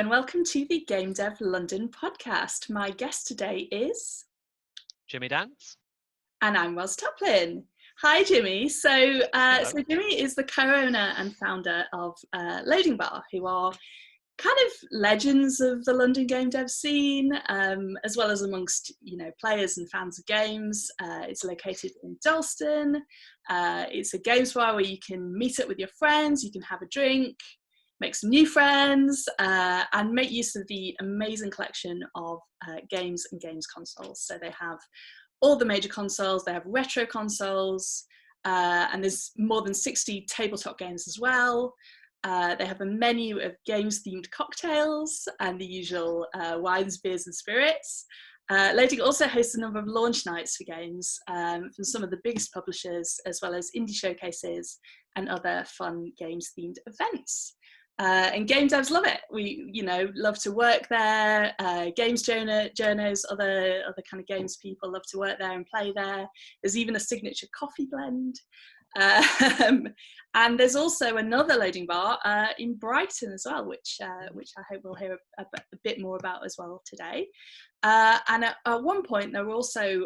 and welcome to the Game Dev London podcast. My guest today is Jimmy Dance. And I'm Ros Tuplin. Hi, Jimmy. So Jimmy is the co-owner and founder of Loading Bar, who are kind of legends of the London game dev scene, as well as amongst players and fans of games. It's located in Dalston. It's a games bar where you can meet up with your friends, you can have a drink, make some new friends, and make use of the amazing collection of games and games consoles. So they have all the major consoles, they have retro consoles, and there's more than 60 tabletop games as well. They have a menu of games-themed cocktails and the usual wines, beers and spirits. Loading also hosts a number of launch nights for games from some of the biggest publishers, as well as indie showcases and other fun games-themed events. And game devs love it. We, love to work there. Games journos, other kind of games people love to work there and play there. There's even a signature coffee blend. And there's also another Loading Bar in Brighton as well, which I hope we'll hear a bit more about as well today. And at one point, there were also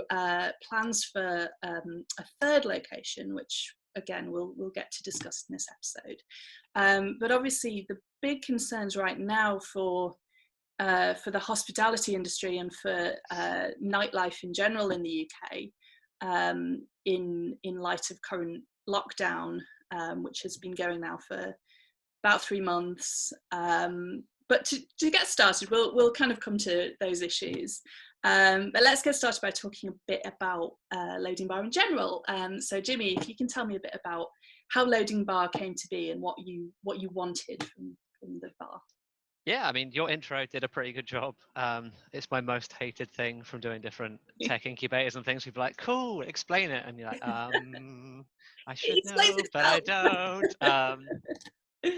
plans for a third location, which again we'll get to discuss in this episode. But obviously, the big concerns right now for the hospitality industry and for nightlife in general in the UK, in light of current lockdown, which has been going now for about 3 months. But to get started, we'll kind of come to those issues. But let's get started by talking a bit about Loading Bar in general. So Jimmy, if you can tell me a bit about how Loading Bar came to be and what you wanted from the bar. Yeah, I mean, your intro did a pretty good job. It's my most hated thing from doing different tech incubators and things. People are like, cool, explain it. And you're like, I should know, but I don't.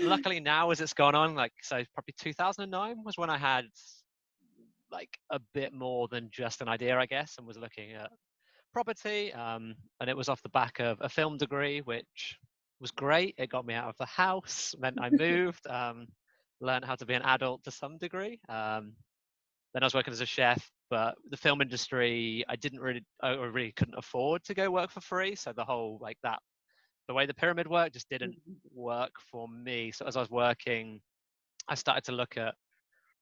Luckily now, as it's gone on, so probably 2009 was when I had like a bit more than just an idea, I guess, and was looking at property. And it was off the back of a film degree, which was great. It got me out of the house, meant I moved, learned how to be an adult to some degree. Then I was working as a chef, but the film industry, I really couldn't afford to go work for free. So the whole the way the pyramid worked just didn't work for me. So as I was working, I started to look at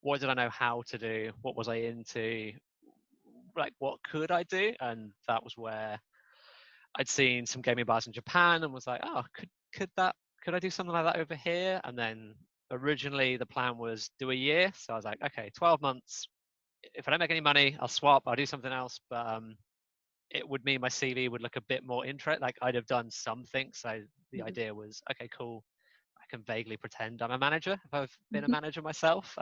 what did I know how to do? What was I into? What could I do? And that was where I'd seen some gaming bars in Japan and was like, oh, could I do something like that over here? And then originally the plan was do a year. So I was like, okay, 12 months. If I don't make any money, I'll swap, I'll do something else. But it would mean my CV would look a bit more interesting. Like I'd have done something. So the idea was, okay, cool. I can vaguely pretend I'm a manager if I've been a manager myself.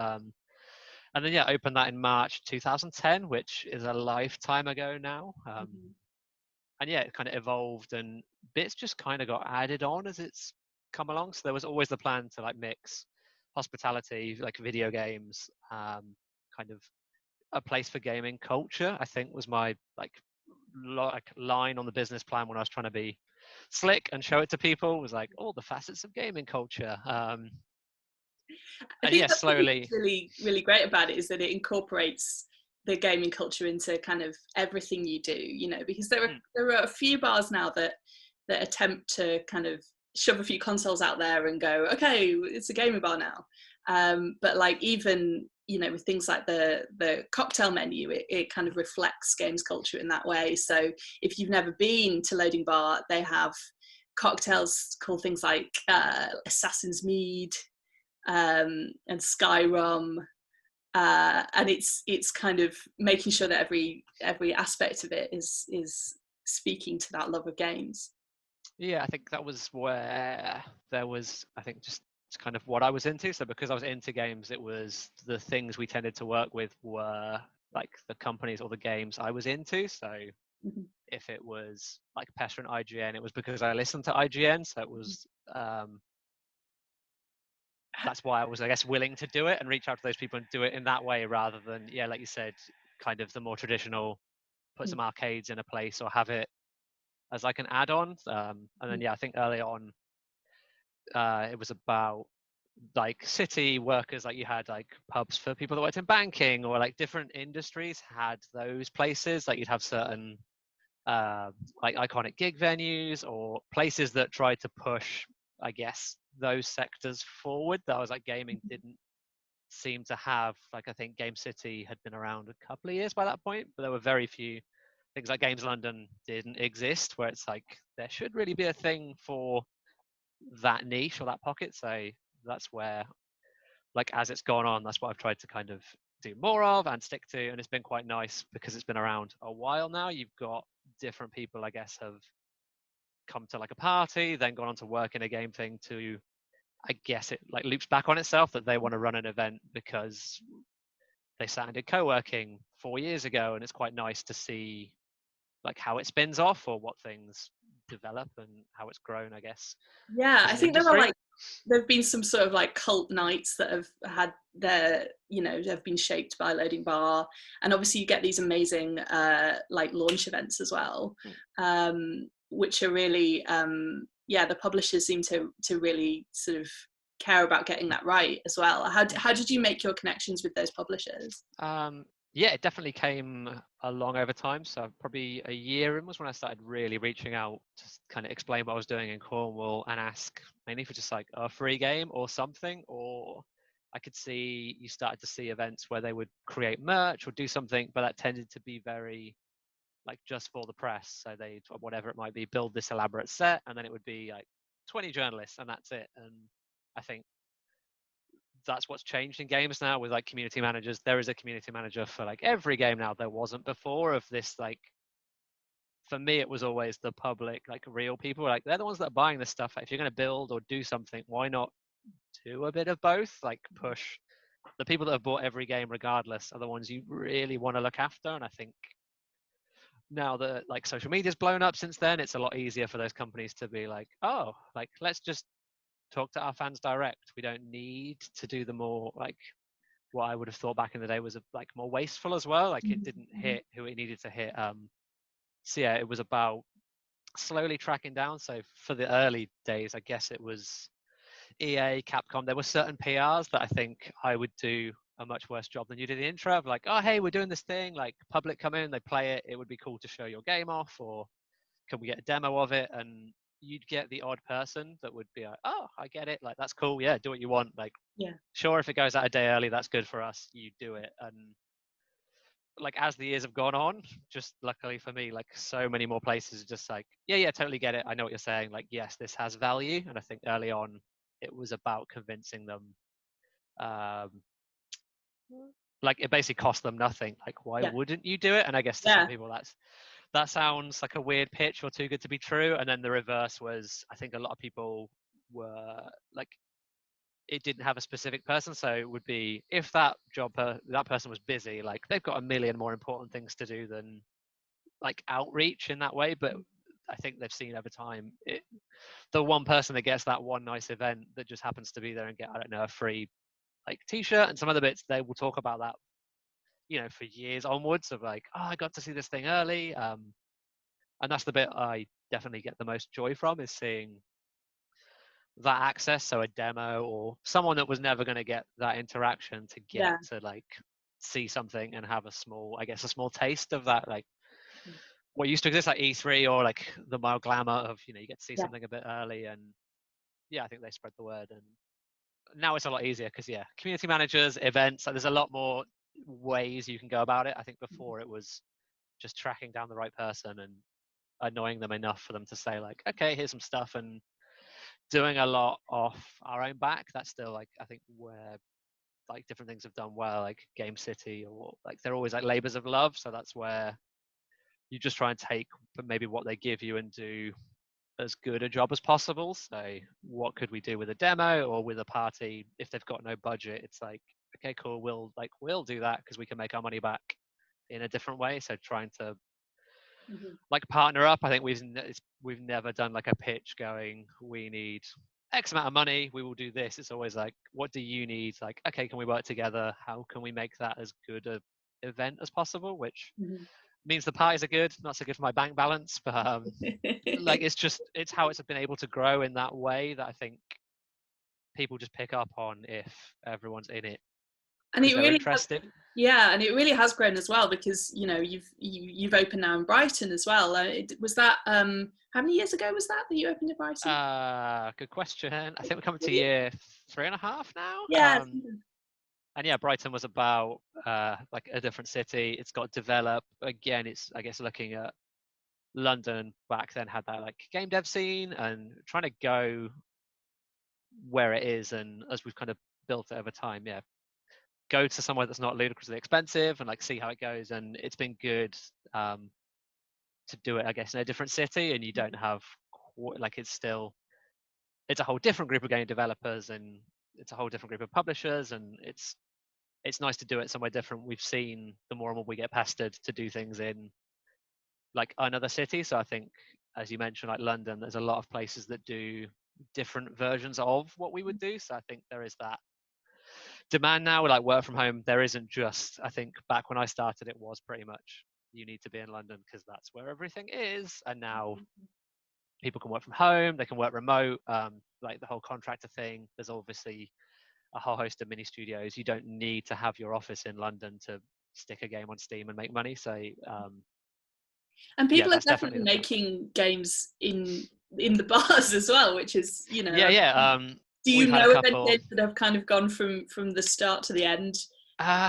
And then, opened that in March 2010, which is a lifetime ago now. And it kind of evolved and bits just kind of got added on as it's come along. So there was always the plan to mix hospitality, video games, kind of a place for gaming culture, I think was my line on the business plan when I was trying to be slick and show it to people, was all the facets of gaming culture. I think that's slowly really, really great about it is that it incorporates the gaming culture into kind of everything you do, because there are a few bars now that attempt to kind of shove a few consoles out there and go, okay, it's a gaming bar now. But even, with things like the cocktail menu, it kind of reflects games culture in that way. So if you've never been to Loading Bar, they have cocktails called things like Assassin's Mead, and Sky Rum, and it's kind of making sure that every aspect of it is speaking to that love of games. I think that was where there was, I think, just kind of what I was into. So because I was into games, it was the things we tended to work with were the companies or the games I was into. So if it was Pestra and IGN, it was because I listened to IGN. So it was that's why I was, I guess, willing to do it and reach out to those people and do it in that way rather than, like you said, kind of the more traditional, put some arcades in a place or have it as an add-on. And then, I think early on, it was about like city workers, like you had like pubs for people that worked in banking, or like different industries had those places. Like you'd have certain like iconic gig venues or places that tried to push, I guess, those sectors forward. That was like gaming didn't seem to have. Like I think Game City had been around a couple of years by that point, but there were very few things. Like Games London didn't exist, where it's like there should really be a thing for that niche or that pocket. So that's where, like, as it's gone on, that's what I've tried to kind of do more of and stick to. And it's been quite nice because it's been around a while now. You've got different people, I guess, have come to like a party, then gone on to work in a game thing to, I guess it like loops back on itself that they want to run an event because they sat and did co-working 4 years ago. And it's quite nice to see like how it spins off or what things develop and how it's grown, I guess, Yeah, as I an think there are industry. like, there've been some sort of like cult nights that have had their, you know, have been shaped by Loading Bar, and obviously you get these amazing like launch events as well, which are really yeah, the publishers seem to really sort of care about getting that right as well. How did you make your connections with those publishers? Yeah, it definitely came along over time. So probably a year in was when I started really reaching out to kind of explain what I was doing in Cornwall and ask mainly for just like a free game or something. Or I could see you started to see events where they would create merch or do something, but that tended to be very like just for the press. So they, whatever it might be, build this elaborate set, and then it would be like 20 journalists and that's it. And I think that's what's changed in games now with like community managers. There is a community manager for like every game now. There wasn't before. Of this, like, for me it was always the public, like real people, like they're the ones that are buying this stuff. Like, if you're going to build or do something, why not do a bit of both? Like push the people that have bought every game regardless are the ones you really want to look after. And I think now that like social media's blown up since then, it's a lot easier for those companies to be like, oh, like let's just talk to our fans direct. We don't need to do the more like what I would have thought back in the day was like more wasteful as well. Like it didn't hit who it needed to hit. So yeah, it was about slowly tracking down. So for the early days, I guess it was EA, Capcom. There were certain PRs that I think I would do a much worse job than you did the intro of like, oh hey, we're doing this thing. Like public come in, they play it. It would be cool to show your game off, or can we get a demo of it? And you'd get the odd person that would be like, oh, I get it. Like that's cool. Yeah, do what you want. Like Yeah, sure, if it goes out a day early, that's good for us. You do it. And like as the years have gone on, just luckily for me, like so many more places are just like, yeah, totally get it. I know what you're saying. Like, yes, this has value. And I think early on, it was about convincing them. Um, like it basically cost them nothing. Like, why yeah, wouldn't you do it? And I guess to some yeah. people, that sounds like a weird pitch or too good to be true. And then the reverse was, I think a lot of people were like, it didn't have a specific person. So it would be if that that person was busy, like they've got a million more important things to do than like outreach in that way. But I think they've seen over time the one person that gets that one nice event that just happens to be there and get, I don't know, a free like t-shirt and some other bits, they will talk about that, you know, for years onwards of like, oh, I got to see this thing early. And that's the bit I definitely get the most joy from, is seeing that access. So a demo or someone that was never going to get that interaction to get Yeah. to like see something and have a small, I guess, a small taste of that, like what used to exist like E3 or like the mild glamour of, you know, you get to see Yeah. something a bit early. And yeah, I think they spread the word. And now it's a lot easier because yeah, community managers, events, like there's a lot more ways you can go about it. I think before it was just tracking down the right person and annoying them enough for them to say like, okay, here's some stuff, and doing a lot off our own back. That's still like, I think where like different things have done well, like Game City, or like they're always like labors of love. So that's where you just try and take maybe what they give you and do as good a job as possible. So what could we do with a demo or with a party? If they've got no budget, it's like, okay, cool, we'll do that because we can make our money back in a different way. So trying to like partner up. I think we've never done like a pitch going, we need X amount of money, we will do this. It's always like, what do you need? Like, okay, can we work together? How can we make that as good a event as possible? Which means the parties are good, not so good for my bank balance, but like it's how it's been able to grow in that way that I think people just pick up on if everyone's in it and because it they're really interested. and it really has grown as well, because you've opened now in Brighton as well. Was that how many years ago was that you opened in Brighton? Good question. I think we're coming to year 3.5 now. Yeah. And yeah, Brighton was about like a different city. It's got developed again. It's, I guess, looking at London back then had that like game dev scene and trying to go where it is. And as we've kind of built it over time, yeah, go to somewhere that's not ludicrously expensive and like see how it goes. And it's been good to do it, I guess, in a different city, and you don't have like it's a whole different group of game developers and it's a whole different group of publishers, and it's nice to do it somewhere different. We've seen the more and more we get pestered to do things in like another city. So I think, as you mentioned, like London, there's a lot of places that do different versions of what we would do. So I think there is that demand now, like work from home. There isn't just, I think back when I started, it was pretty much you need to be in London because that's where everything is. And now people can work from home, they can work remote, like the whole contractor thing. There's obviously a whole host of mini studios. You don't need to have your office in London to stick a game on Steam and make money. So and people are definitely the making games in the bars as well, which is do you we've had know a of any couple games that have kind of gone from the start to the end?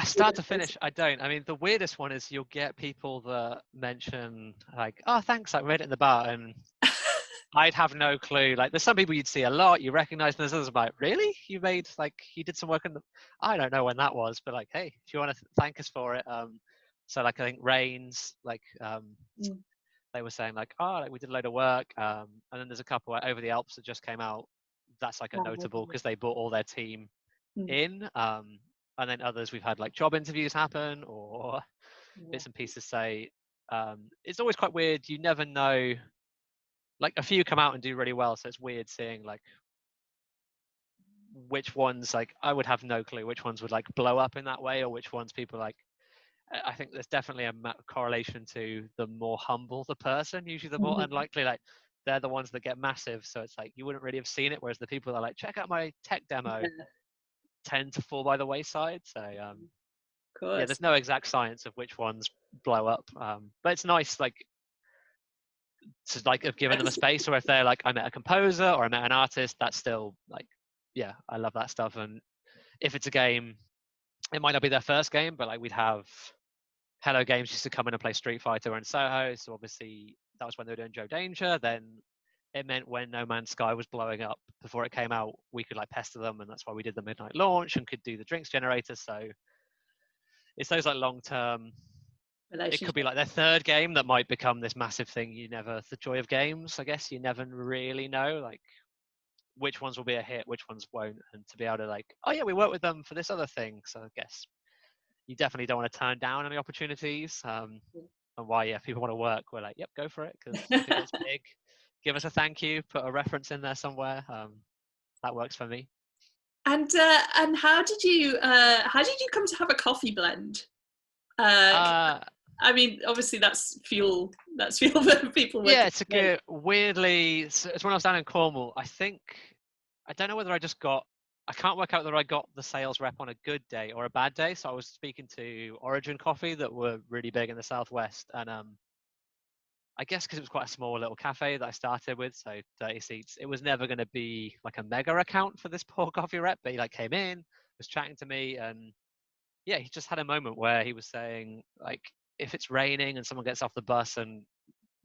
start to finish, I don't. I mean, the weirdest one is you'll get people that mention like, oh thanks, I read it in the bar, and I'd have no clue. Like, there's some people you'd see a lot, you recognize, and there's others like, really? You made, like, you did some work on the. I don't know when that was, but like, hey, if you want to thank us for it. So like, I think Reigns, like, they were saying like, oh, like we did a load of work. And then there's a couple Over the Alps that just came out. That's like a notable because they brought all their team in. And then others we've had like job interviews happen or bits and pieces say. It's always quite weird. You never know. Like a few come out and do really well, so it's weird seeing like which ones, like I would have no clue which ones would like blow up in that way or which ones people like. I think there's definitely a correlation to the more humble the person, usually the more unlikely, like they're the ones that get massive, so it's like you wouldn't really have seen it, whereas the people that are like check out my tech demo tend to fall by the wayside. So yeah, there's no exact science of which ones blow up, but it's nice like to like have given them a space, or if they're like I met a composer or I met an artist, that's still like, yeah, I love that stuff. And if it's a game, it might not be their first game, but like we'd have Hello Games used to come in and play Street Fighter in Soho, so obviously that was when they were doing Joe Danger. Then it meant when No Man's Sky was blowing up before it came out, we could like pester them, and that's why we did the midnight launch and could do the drinks generator. So it's those like long-term. It could be like their third game that might become this massive thing. The joy of games, I guess, you never really know like which ones will be a hit, which ones won't. And to be able to like, oh yeah, we worked with them for this other thing. So I guess you definitely don't want to turn down any opportunities. And why, yeah, if people want to work, we're like, yep, go for it. Because if it gets big, give us a thank you, put a reference in there somewhere. That works for me. And how did you come to have a coffee blend? I mean, obviously that's fuel. That's fuel for people. Yeah, it's a good. Weirdly, it's when I was down in Cornwall. I don't know whether I can't work out whether I got the sales rep on a good day or a bad day. So I was speaking to Origin Coffee that were really big in the Southwest, and I guess because it was quite a small little cafe that I started with, so 30 seats, it was never going to be like a mega account for this poor coffee rep. But he like came in, was chatting to me, and yeah, he just had a moment where he was saying like, if it's raining and someone gets off the bus and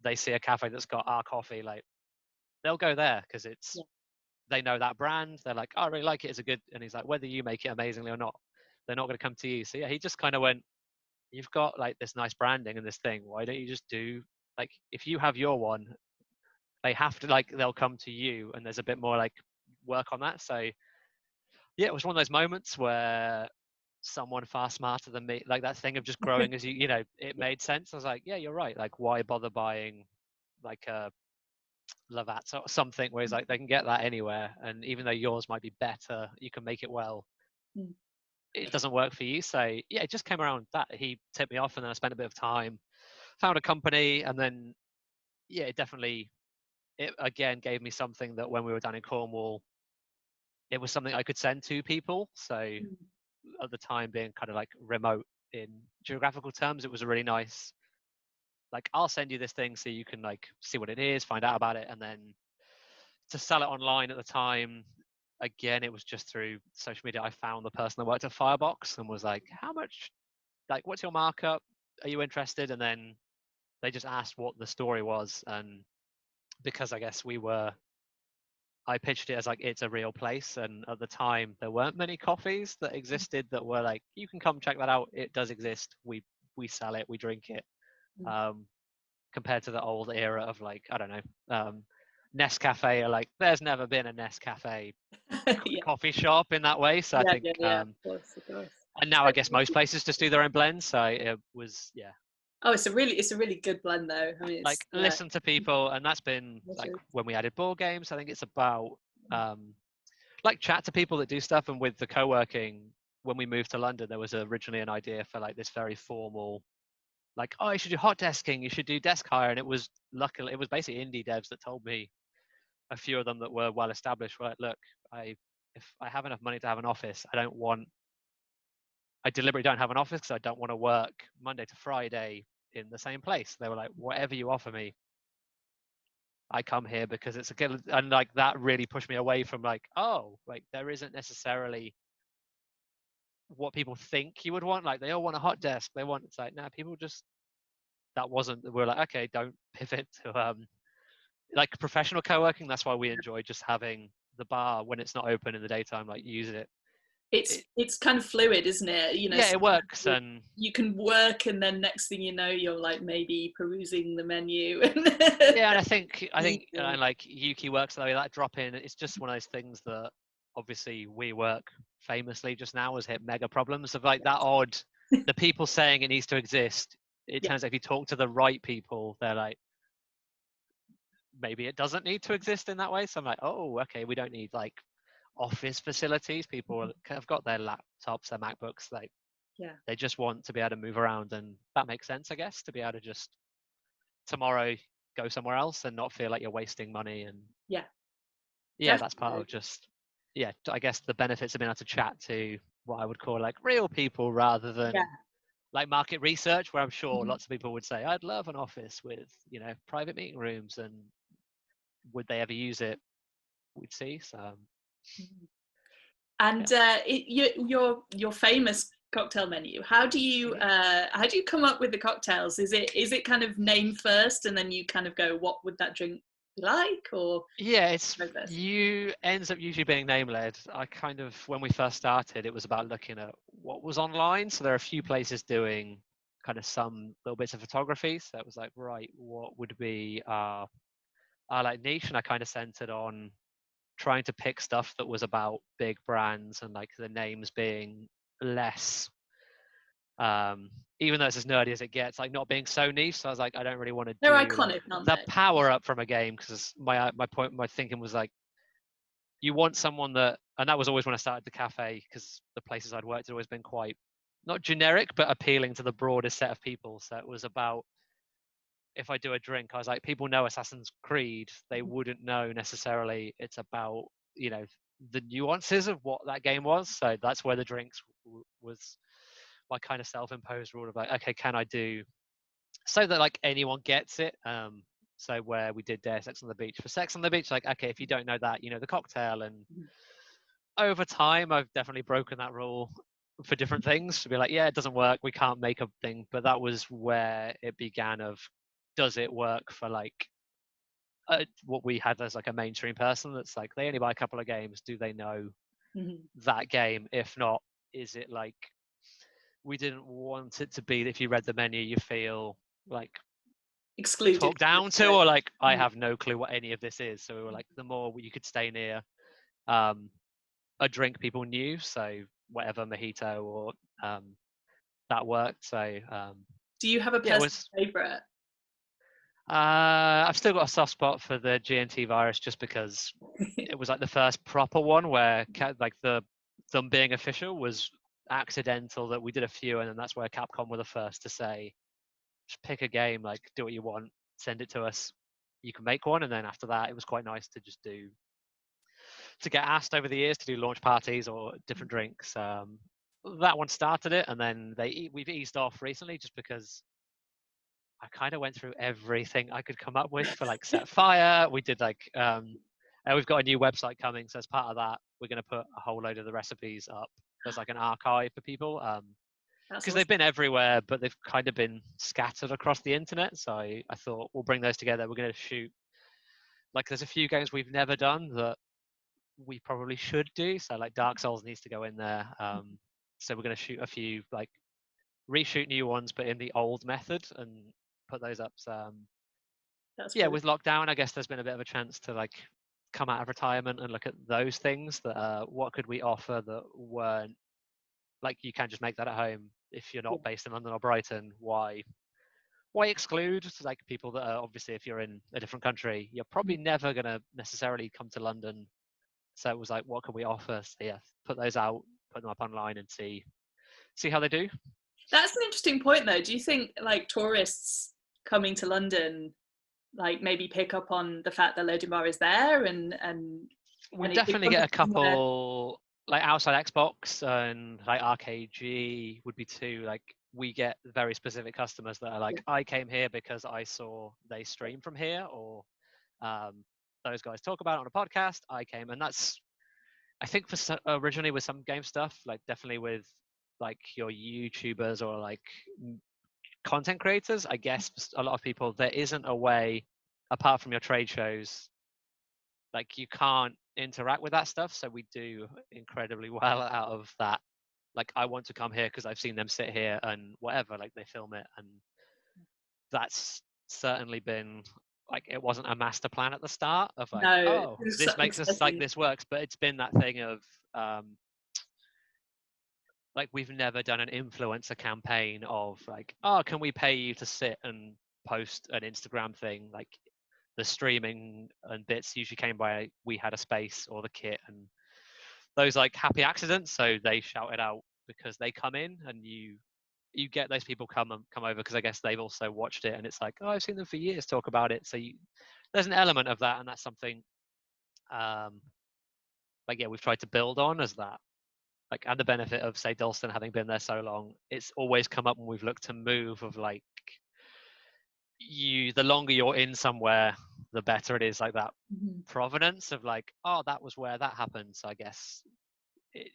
they see a cafe that's got our coffee, like they'll go there because they know that brand. They're like, oh, I really like it. It's a good. And he's like, whether you make it amazingly or not, they're not going to come to you. So yeah, he just kind of went, you've got like this nice branding and this thing. Why don't you just do like, if you have your one, they have to like, they'll come to you, and there's a bit more like work on that. So yeah, it was one of those moments where someone far smarter than me, like that thing of just growing as it made sense. I was like, yeah, you're right. Like, why bother buying like a Lavat's or something where it's like they can get that anywhere, and even though yours might be better, you can make it well. It doesn't work for you. So yeah, it just came around that he tipped me off, and then I spent a bit of time, found a company, and then yeah, it again gave me something that when we were down in Cornwall, it was something I could send to people. So at the time, being kind of like remote in geographical terms, it was a really nice, like, I'll send you this thing so you can like see what it is, find out about it, and then to sell it online at the time, again, it was just through social media. I found the person that worked at Firebox and was like, how much, like, what's your markup? Are you interested? And then they just asked what the story was. And because I guess I pitched it as like, it's a real place. And at the time, there weren't many coffees that existed that were like, you can come check that out. It does exist. We sell it, we drink it. Compared to the old era of like, I don't know, Nescafe, or like, there's never been a Nescafe coffee shop in that way. So I think, of course. And now I guess most places just do their own blends. So it was, yeah. Oh, it's a really good blend though. I mean, it's, like listen to people, and that's been like when we added board games. I think it's about like chat to people that do stuff. And with the co-working, when we moved to London, there was originally an idea for like this very formal, like, oh, you should do hot desking, you should do desk hire. And it was luckily, it was basically indie devs that told me, a few of them that were well established, were like, look, if I have enough money to have an office, I deliberately don't have an office because I don't want to work Monday to Friday in the same place. They were like, whatever you offer me, I come here because it's a good. And like that really pushed me away from like, oh, like there isn't necessarily what people think you would want. Like they all want a hot desk. It's like, nah, people just, that wasn't, we're like, okay, don't pivot to like professional co-working. That's why we enjoy just having the bar when it's not open in the daytime, like use it. It's kind of fluid, isn't it? You know, yeah, it works. And you can work, and then next thing you know, you're like maybe perusing the menu. yeah, and I think like Yuki works that way, that drop in. It's just one of those things that obviously we work famously just now has hit mega problems of like that odd, the people saying it needs to exist. It turns out if you talk to the right people, they're like, maybe it doesn't need to exist in that way. So I'm like, oh, okay, we don't need like office facilities. People have got their laptops, their MacBooks, like they just want to be able to move around. And that makes sense, I guess, to be able to just tomorrow go somewhere else and not feel like you're wasting money. And that's part of just I guess the benefits of being able to chat to what I would call like real people rather than like market research, where I'm sure lots of people would say, I'd love an office with, you know, private meeting rooms, and would they ever use it? We'd see. So and your famous cocktail menu, how do you come up with the cocktails? Is it kind of name first and then you kind of go, what would that drink be like? Or it's ends up usually being name led. I kind of, when we first started, it was about looking at what was online. So there are a few places doing kind of some little bits of photography. So it was like, right, what would be our like niche? And I kind of centered on trying to pick stuff that was about big brands and like the names being less even though it's as nerdy as it gets, like not being so niche. So I was like, I don't really want to do iconic, like, the power up from a game, because my thinking was like, you want someone that, and that was always when I started the cafe, because the places I'd worked had always been quite not generic but appealing to the broadest set of people. So it was about, if I do a drink, I was like, people know Assassin's Creed, they wouldn't know necessarily it's about, you know, the nuances of what that game was. So that's where the drinks was my kind of self-imposed rule of like, okay, can I do so that like anyone gets it? So where we did Sex on the Beach, for Sex on the Beach, like, okay, if you don't know that, you know the cocktail. And over time I've definitely broken that rule for different things, to be like, yeah, it doesn't work, we can't make a thing. But that was where it began of, does it work for like what we had as like a mainstream person that's like, they only buy a couple of games, do they know that game? If not, is it like, we didn't want it to be that if you read the menu you feel like excluded, talked down to, or like I have no clue what any of this is. So we were like, the more you could stay near a drink people knew, so whatever, mojito or that worked. So do you have a personal favorite? I've still got a soft spot for the GNT virus, just because it was like the first proper one where like them being official was accidental, that we did a few, and then that's where Capcom were the first to say, just pick a game, like do what you want, send it to us, you can make one. And then after that it was quite nice to just do to get asked over the years to do launch parties or different drinks. That one started it, and then we've eased off recently just because I kind of went through everything I could come up with for like set fire. We did like we've got a new website coming, so as part of that, we're going to put a whole load of the recipes up. There's like an archive for people because they've been everywhere, but they've kind of been scattered across the internet. So I thought we'll bring those together. We're going to shoot like there's a few games we've never done that we probably should do. So like Dark Souls needs to go in there. So we're going to shoot a few like reshoot new ones, but in the old method and put those up. So, yeah, with lockdown, I guess there's been a bit of a chance to like come out of retirement and look at those things that what could we offer that weren't like you can just make that at home if you're not based in London or Brighton. Why exclude like people that are obviously if you're in a different country, you're probably never going to necessarily come to London. So it was like, what can we offer? So yeah, put those out, put them up online and see how they do. That's an interesting point though. Do you think like tourists coming to London like maybe pick up on the fact that Loading Bar is there and we definitely get a couple like outside Xbox and like RKG would be two. Like we get very specific customers that are like, I came here because I saw they stream from here, or those guys talk about it on a podcast. I came, and that's I think for originally with some game stuff, like definitely with like your YouTubers or like content creators, I guess a lot of people, there isn't a way apart from your trade shows, like you can't interact with that stuff. So we do incredibly well out of that. Like I want to come here because I've seen them sit here and whatever, like they film it, and that's certainly been like it wasn't a master plan at the start of like, oh, this makes us like this works, but it's been that thing of like we've never done an influencer campaign of like, oh, can we pay you to sit and post an Instagram thing? Like the streaming and bits usually came by we had a space or the kit and those like happy accidents. So they shout it out because they come in and you get those people come over because I guess they've also watched it and it's like, oh, I've seen them for years talk about it. So there's an element of that, and that's something like yeah we've tried to build on as that. Like, and the benefit of say Dalston having been there so long, it's always come up when we've looked to move of like the longer you're in somewhere, the better it is, like that provenance of like, oh, that was where that happened. So I guess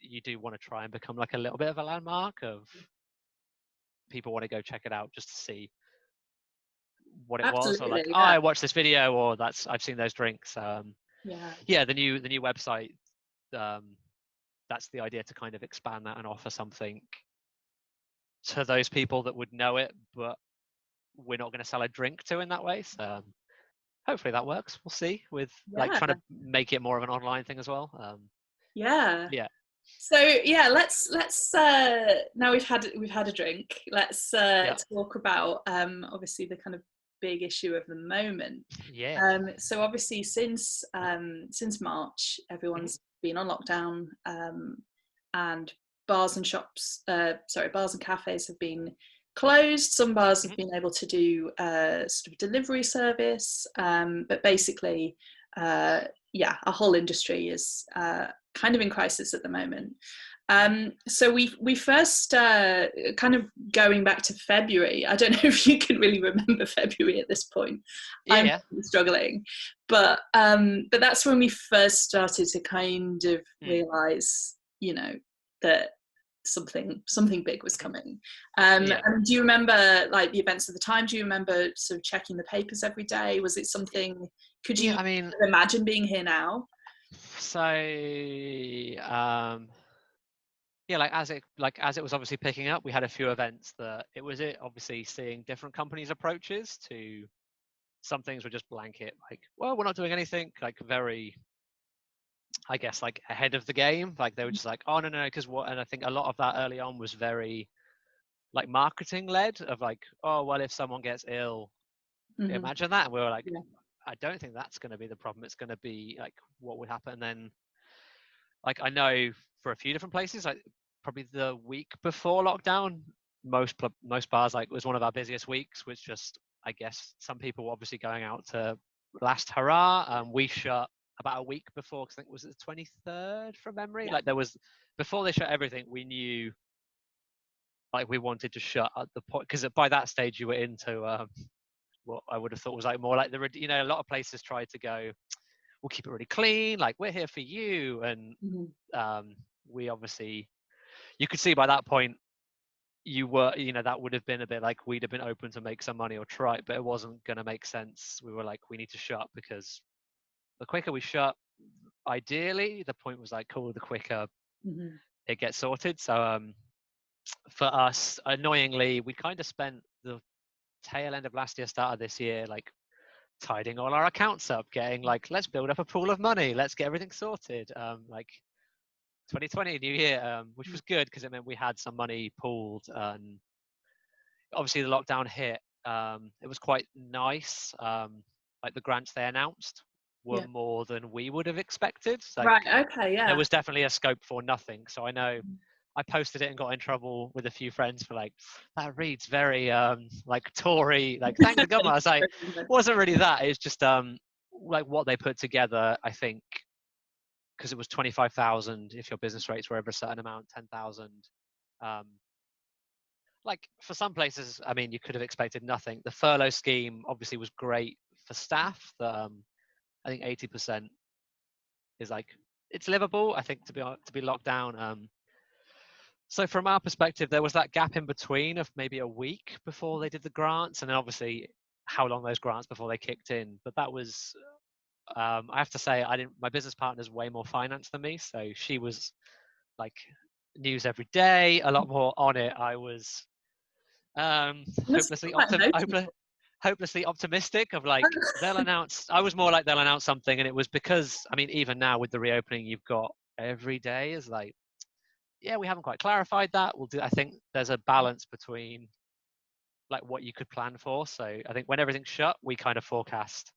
you do want to try and become like a little bit of a landmark of people want to go check it out just to see what it was, or like, oh, I watched this video, or I've seen those drinks. Yeah, the new website. That's the idea, to kind of expand that and offer something to those people that would know it, but we're not going to sell a drink to in that way. So hopefully that works. We'll see with like trying to make it more of an online thing as well. Yeah. So yeah, let's now we've had a drink. Let's talk about obviously the kind of big issue of the moment. So obviously since March, everyone's been on lockdown, and bars and cafes have been closed. Some bars have been able to do sort of delivery service, but basically a whole industry is kind of in crisis at the moment. So we first kind of going back to February. I don't know if you can really remember February at this point. I'm struggling, but that's when we first started to kind of realize, you know, that something big was coming. And do you remember like the events of the time? Do you remember sort of checking the papers every day? Was it something? Could you imagine being here now? So as it was obviously picking up, we had a few events that obviously seeing different companies' approaches to some things were just blanket, like, well, we're not doing anything, like very, I guess, like ahead of the game. Like they were just like, oh no, because what? And I think a lot of that early on was very like marketing led of like, oh well, if someone gets ill, imagine that. And we were like, I don't think that's going to be the problem. It's going to be like what would happen. And then like I know for a few different places, like probably the week before lockdown, most bars, like, was one of our busiest weeks, which just, I guess some people were obviously going out to last hurrah. We shut about a week before, because I think it was the 23rd from memory. Like there was, before they shut everything, we knew like we wanted to shut at the point, because by that stage you were into what I would have thought was like more like a lot of places tried to go, we'll keep it really clean, like we're here for you, and we obviously, you could see by that point you were, that would have been a bit like we'd have been open to make some money or try, but it wasn't going to make sense. We were like, we need to shut, because the quicker we shut, ideally, the point was like, cool, the quicker it gets sorted. So for us, annoyingly, we kind of spent the tail end of last year, start of this year, like tidying all our accounts up, getting like, let's build up a pool of money, let's get everything sorted. Like 2020 new year, which was good because it meant we had some money pooled, and obviously the lockdown hit. It was quite nice. Like the grants they announced were more than we would have expected. Like, right. Okay. Yeah. there was definitely a scope for nothing. So I know I posted it and got in trouble with a few friends for like, that reads very like Tory, like thank the government. I was like, it wasn't really that. It's just like what they put together, I think, because it was 25,000 if your business rates were over a certain amount, 10,000. Like for some places, I mean, you could have expected nothing. The furlough scheme obviously was great for staff. I think 80% is like, it's livable, I think, to be locked down. So from our perspective, there was that gap in between of maybe a week before they did the grants, and then obviously how long those grants before they kicked in. But that was, I have to say, my business partner's way more finance than me, so she was like news every day, a lot more on it. I was hopelessly optimistic of like, they'll announce. I was more like, they'll announce something, and it was because, I mean, even now with the reopening, you've got every day is like, yeah, we haven't quite clarified that. We'll do. I think there's a balance between like what you could plan for. So I think when everything's shut, we kind of forecast,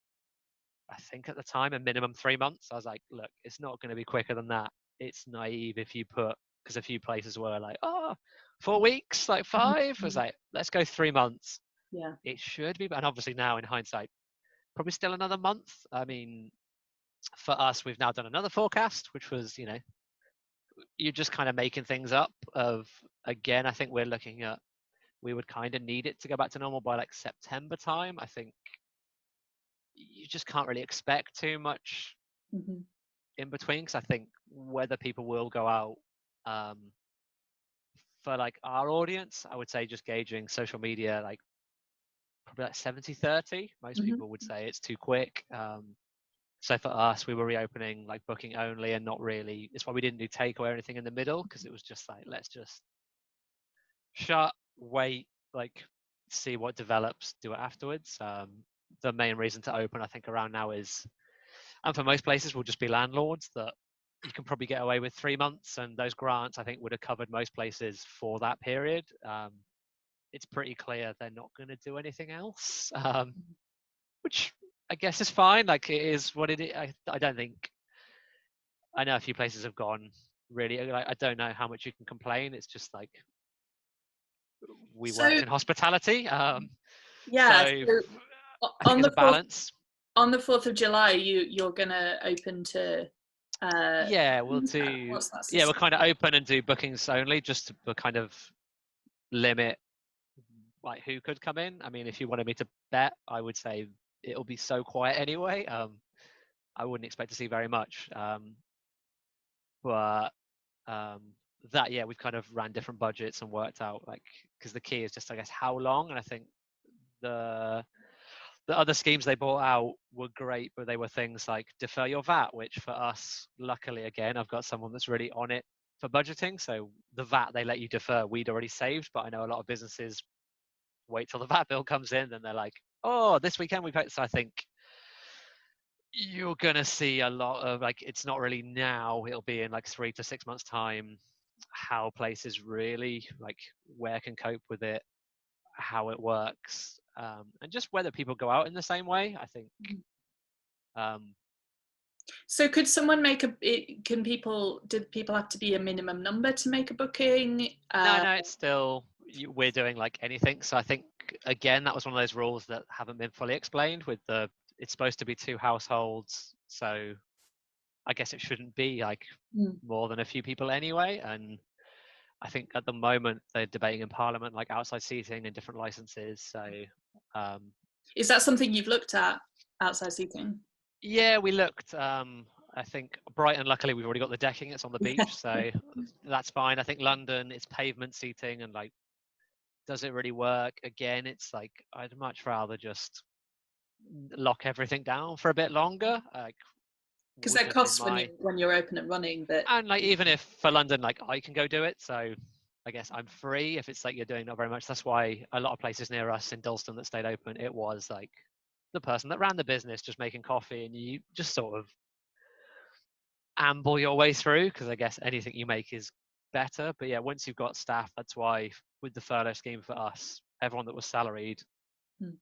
I think at the time, a minimum 3 months. I was like, look, it's not going to be quicker than that. It's naive if you put, because a few places were like, 4 weeks, like 5. I was like, let's go 3 months. Yeah. It should be, and obviously now in hindsight, probably still another month. I mean, for us, we've now done another forecast, which was, you're just kind of making things up of, again, I think we're looking at, we would kind of need it to go back to normal by like September time. I think you just can't really expect too much in between, because I think whether people will go out, for like our audience, I would say just gauging social media, like probably like 70-30. Most people would say it's too quick. So for us, we were reopening like booking only and not really, it's why we didn't do takeaway or anything in the middle, because it was just like, let's just shut, wait, like see what develops, do it afterwards. The main reason to open, I think, around now is, and for most places will just be landlords, that you can probably get away with 3 months, and those grants, I think, would have covered most places for that period. It's pretty clear they're not going to do anything else, which I guess is fine. Like, it is what it is. I don't think, I know a few places have gone really, like, I don't know how much you can complain. It's just like, we worked in hospitality. Yeah. So I think On it's the a balance. On the 4th of July, you're gonna open to. Yeah, we'll do. Yeah, we'll kind of open and do bookings only, just to kind of limit like who could come in. I mean, if you wanted me to bet, I would say it'll be so quiet anyway. I wouldn't expect to see very much. But that, yeah, we've kind of ran different budgets and worked out, like, because the key is just, I guess, how long. And I think the other schemes they brought out were great, but they were things like defer your VAT, which for us, luckily, again, I've got someone that's really on it for budgeting. So the VAT they let you defer, we'd already saved, but I know a lot of businesses wait till the VAT bill comes in, then they're like, oh, this weekend we paid. So I think you're going to see a lot of, like, it's not really now, it'll be in like 3 to 6 months time, how places really, like, where can cope with it, how it works, and just whether people go out in the same way, I think. So could someone make did people have to be a minimum number to make a booking? No, it's still, we're doing like anything. So I think, again, that was one of those rules that haven't been fully explained with it's supposed to be 2 households. So I guess it shouldn't be like more than a few people anyway. And I think at the moment they're debating in Parliament like outside seating and different licenses. So is that something you've looked at, outside seating? Yeah, we looked. I think Brighton, luckily, we've already got the decking. It's on the beach, so that's fine. I think London, it's pavement seating, and like, does it really work? Again, it's like I'd much rather just lock everything down for a bit longer. Like, because there are wouldn't in costs my when you're open and running. But and like even if for London, like I can go do it, so I guess I'm free. If it's like you're doing not very much, that's why a lot of places near us in Dalston that stayed open, it was like the person that ran the business just making coffee, and you just sort of amble your way through, because I guess anything you make is better. But yeah, once you've got staff, that's why with the furlough scheme for us, everyone that was salaried,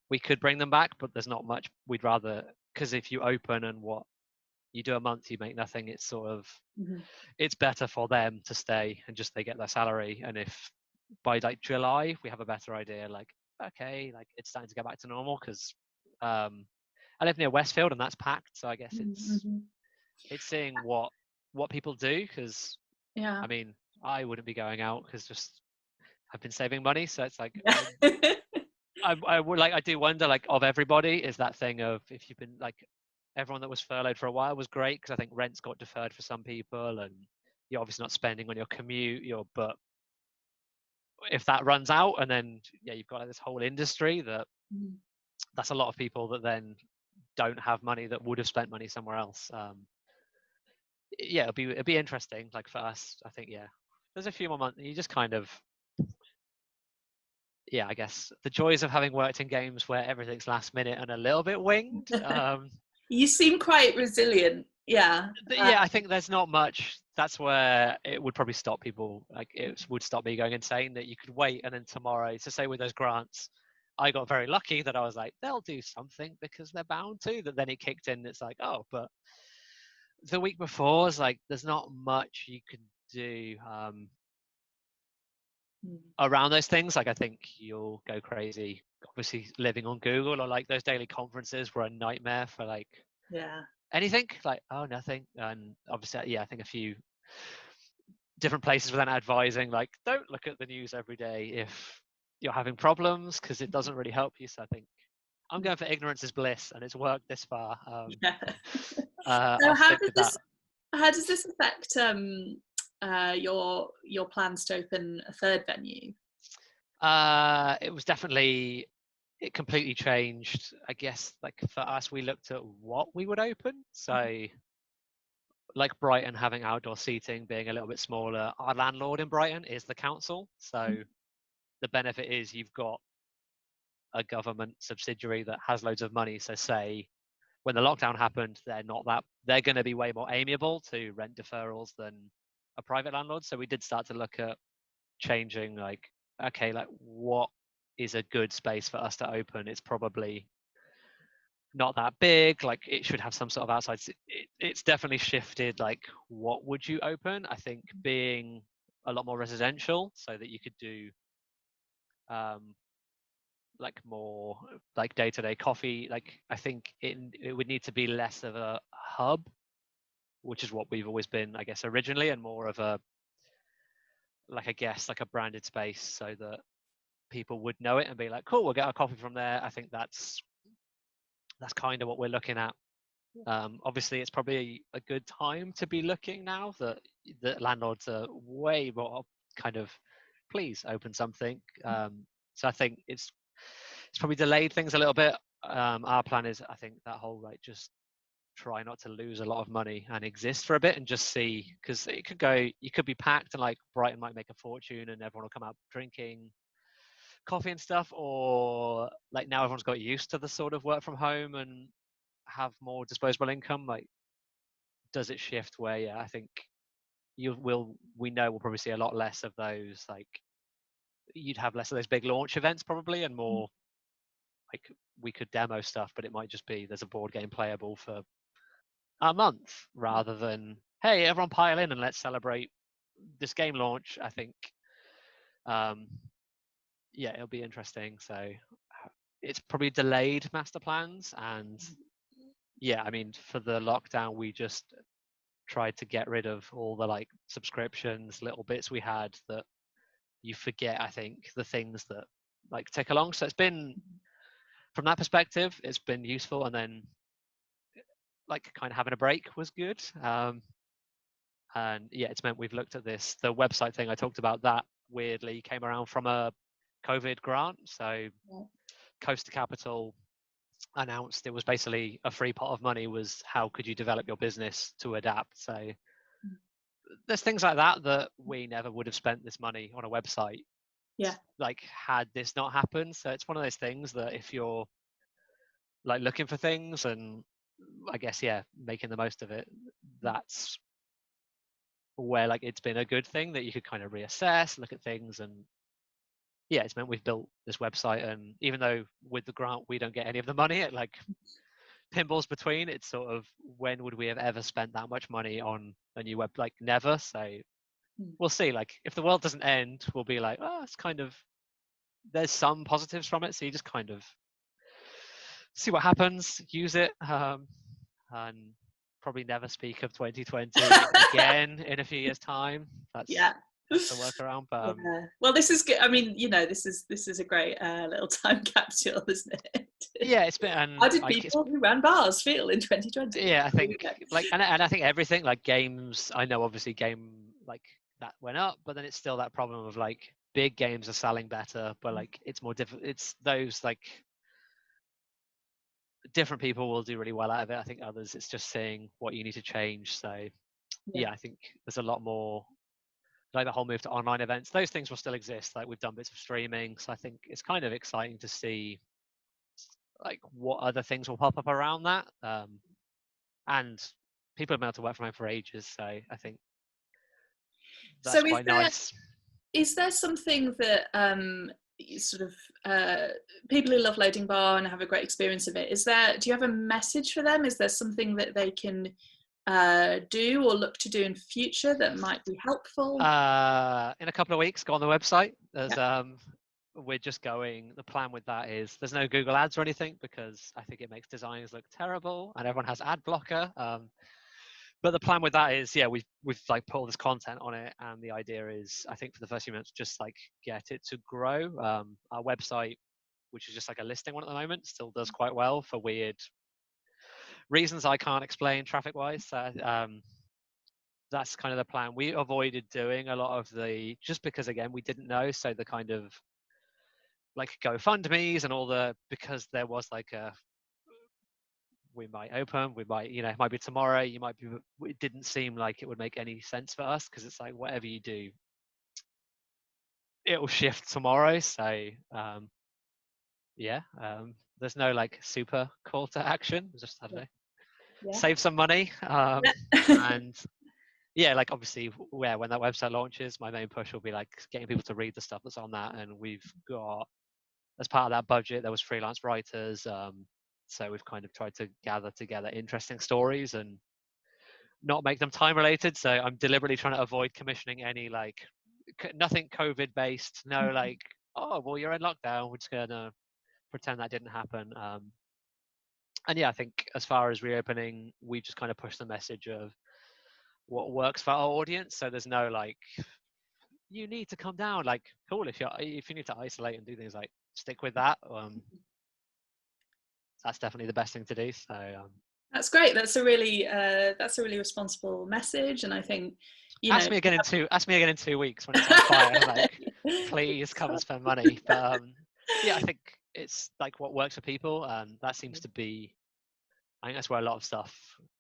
we could bring them back, but there's not much we'd rather, because if you open and what you do a month, you make nothing, it's sort of it's better for them to stay and just they get their salary. And if by like July we have a better idea, like okay, like it's starting to go back to normal, because I live near Westfield and that's packed, so I guess it's seeing what people do, because I mean I wouldn't be going out because just I've been saving money, so it's like I would like, I do wonder, like, of everybody, is that thing of if you've been like everyone that was furloughed for a while was great because I think rents got deferred for some people and you're obviously not spending on your commute, but if that runs out and then you've got like this whole industry that's a lot of people that then don't have money that would have spent money somewhere else. It'd be interesting, like for us. I think there's a few more months. You just kind of I guess the joys of having worked in games where everything's last minute and a little bit winged. You seem quite resilient. I think there's not much. That's where it would probably stop people. Like it would stop me going insane, that you could wait and then tomorrow. To say with those grants, I got very lucky that I was like, they'll do something because they're bound to. That then it kicked in. It's like, oh, but the week before is like, there's not much you can do around those things. Like I think you'll go crazy. Obviously, living on Google or like those daily conferences were a nightmare for like anything. Like nothing. And obviously, I think a few different places were then advising like, don't look at the news every day if you're having problems, because it doesn't really help you. So I think I'm going for ignorance is bliss, and it's worked this far. So how does this affect your plans to open a third venue? It was definitely, it completely changed. I guess like for us, we looked at what we would open. So like Brighton having outdoor seating, being a little bit smaller, our landlord in Brighton is the council. So the benefit is you've got a government subsidiary that has loads of money. So say when the lockdown happened, they're going to be way more amiable to rent deferrals than a private landlord. So we did start to look at changing, like, okay, like what is a good space for us to open? It's probably not that big, like it should have some sort of outside. It's definitely shifted, like what would you open? I think being a lot more residential, so that you could do like more like day-to-day coffee. Like I think it would need to be less of a hub, which is what we've always been, I guess, originally, and more of a, like, I guess, like a branded space, so that people would know it and be like, cool, we'll get our coffee from there. I think that's kind of what we're looking at. Obviously, it's probably a good time to be looking now that landlords are way more kind of, please open something. So I think it's probably delayed things a little bit. Our plan is, I think, that whole like just try not to lose a lot of money and exist for a bit and just see, because it could go, you could be packed and like Brighton might make a fortune and everyone will come out drinking coffee and stuff, or like now everyone's got used to the sort of work from home and have more disposable income. Like, does it shift where I think we know we'll probably see a lot less of those, like you'd have less of those big launch events probably, and more like we could demo stuff, but it might just be there's a board game playable for a month rather than, hey, everyone pile in and let's celebrate this game launch. I think it'll be interesting. So it's probably delayed master plans, and I mean, for the lockdown, we just tried to get rid of all the like subscriptions, little bits we had that you forget, I think, the things that like take along. So it's been, from that perspective, it's been useful. And then like kind of having a break was good. And yeah, it's meant we've looked at this. The website thing I talked about, that weirdly came around from a COVID grant. So Coast Capital announced it was basically a free pot of money, was how could you develop your business to adapt. So there's things like that that we never would have spent this money on a website, like had this not happened. So it's one of those things that if you're like looking for things and I guess making the most of it, that's where like it's been a good thing that you could kind of reassess, look at things. And it's meant we've built this website, and even though with the grant we don't get any of the money, it like pinballs between, it's sort of, when would we have ever spent that much money on a new web? Like never. So we'll see. Like if the world doesn't end, we'll be like, oh, it's kind of, there's some positives from it, so you just kind of see what happens, use it, and probably never speak of 2020 again in a few years' time. That's the workaround. But well, this is good. I mean, this is a great little time capsule, isn't it? It's been. How did people who ran bars feel in 2020? Yeah, I think like, and I think everything, like games. I know obviously game like that went up, but then it's still that problem of like big games are selling better, but like it's more difficult. It's those like different people will do really well out of it. I think others, it's just seeing what you need to change. So I think there's a lot more, like the whole move to online events, those things will still exist. Like we've done bits of streaming, so I think it's kind of exciting to see like what other things will pop up around that. And people have been able to work from home for ages, so I think that's quite nice. Is there something that sort of people who love Loading Bar and have a great experience of it, do you have a message for them? Is there something that they can do or look to do in future that might be helpful? In a couple of weeks, go on the website. There's we're just going, the plan with that is there's no Google ads or anything, because I think it makes designers look terrible and everyone has ad blocker. But the plan with that is, we've like put all this content on it, and the idea is, I think for the first few months, just like get it to grow. Our website, which is just like a listing one at the moment, still does quite well for weird reasons I can't explain traffic wise. That's kind of the plan. We avoided doing a lot of the, just because again we didn't know, so the kind of like GoFundMe's and all the, because there was like we might open, we might, it might be tomorrow, you might be, it didn't seem like it would make any sense for us, because it's like whatever you do, it will shift tomorrow. So there's no like super call to action, just I don't know, save some money. And like obviously when that website launches, my main push will be like getting people to read the stuff that's on that. And we've got, as part of that budget, there was freelance writers, so we've kind of tried to gather together interesting stories and not make them time related. So I'm deliberately trying to avoid commissioning any like nothing COVID based, no like, oh well you're in lockdown, we're just gonna pretend that didn't happen. And I think as far as reopening, we just kind of push the message of what works for our audience. So there's no like, you need to come down, like cool, if you need to isolate and do things, like stick with that. That's definitely the best thing to do. So that's great. That's a really responsible message, and I think ask me again in 2 weeks when it's on fire. Like, please come and spend money. But I think it's like what works for people, and that seems to be, I think that's where a lot of stuff,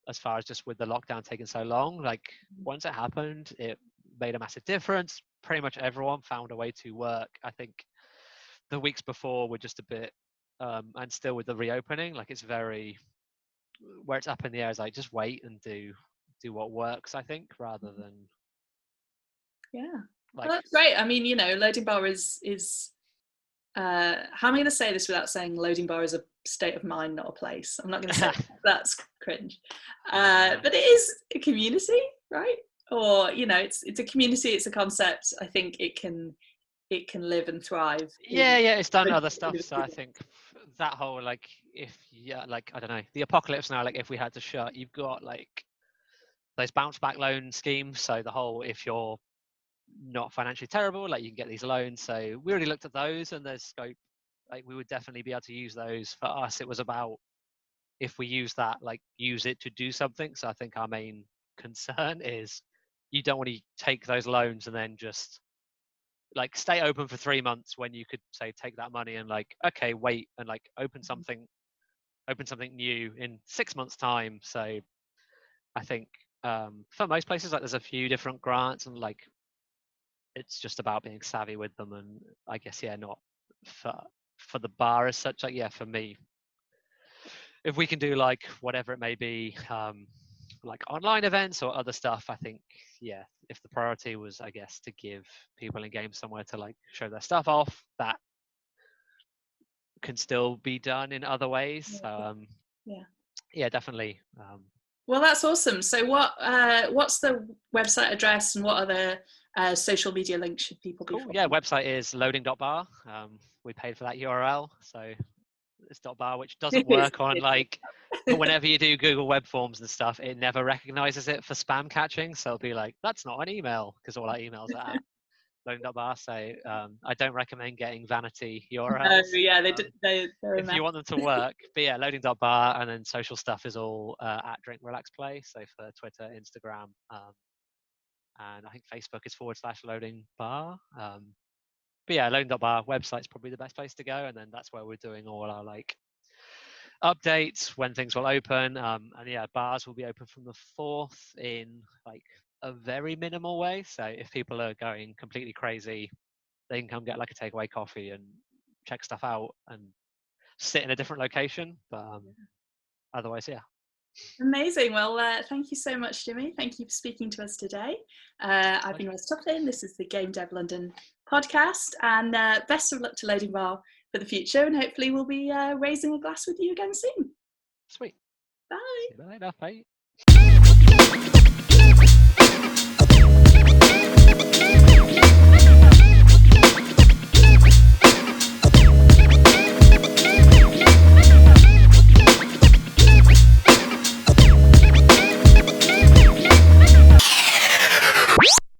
as far as just with the lockdown taking so long, like once it happened, it made a massive difference. Pretty much everyone found a way to work. I think the weeks before were just a bit, and still with the reopening, like it's very, where it's up in the air is like just wait and do what works, I think, rather than like, well, that's great. I mean, Loading Bar is how am I going to say this without saying Loading Bar is a state of mind, not a place? I'm not going to say that's cringe, but it is a community, right? Or it's a community, it's a concept. I think it can live and thrive. It's done other stuff. So I think that whole like, if like I don't know, the apocalypse now, like if we had to shut, you've got like those bounce back loan schemes. So the whole, if you're not financially terrible, like you can get these loans. So we already looked at those, and there's scope. Like we would definitely be able to use those. For us, it was about, if we use that, like use it to do something. So I think our main concern is you don't want to take those loans and then just like stay open for 3 months when you could say take that money and like, okay, wait, and like open something new in 6 months time. So I think for most places, like there's a few different grants, and like it's just about being savvy with them. And I guess, yeah, not for the bar as such. Like, yeah, for me, if we can do like whatever it may be, like online events or other stuff, I think, yeah, if the priority was, I guess, to give people in games somewhere to like show their stuff off, that can still be done in other ways. Yeah, definitely. Well, that's awesome. So what's the website address, and what are the social media links should people be following? Yeah, website is loading.bar. We paid for that URL, so it's .bar, which doesn't work on like whenever you do Google web forms and stuff, it never recognizes it for spam catching. So it'll be like, that's not an email, because all our emails are at loading.bar. So I don't recommend getting vanity URLs. Yeah, they're if you want them to work. But yeah, loading.bar, and then social stuff is all at Drink Relax Play. So for Twitter, Instagram, and I think Facebook is /loading bar. But yeah, loading.bar website's probably the best place to go, and then that's where we're doing all our like updates when things will open. And yeah, bars will be open from the 4th in like a very minimal way. So if people are going completely crazy, they can come get like a takeaway coffee and check stuff out and sit in a different location. But otherwise, yeah. Amazing. Well, thank you so much, Jimmy. Thank you for speaking to us today. I've been Ross Tuplin. This is the Game Dev London podcast, and best of luck to Loading Bar for the future, and hopefully we'll be raising a glass with you again soon. Sweet. Bye. See you later. Bye.